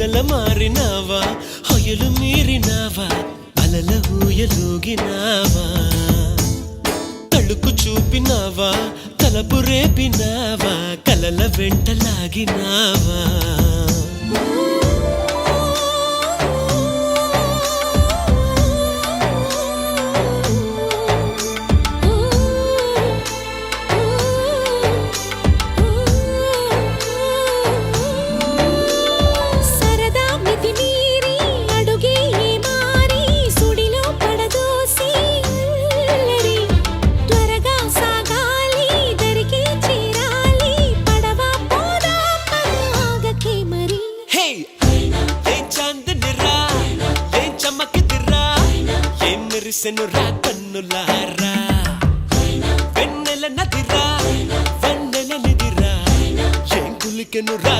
వెన్నెల మారినావా హొయలు మీరినావా అలల ఊయలూగినావా తళుకు చూపినావా తలపు రేపినావా కలల వెంటలాగినావా మెరిసెనురా కన్నులారా వెన్నెల నదిరా వెన్నెల నిదిరా ఏం కులికెనురా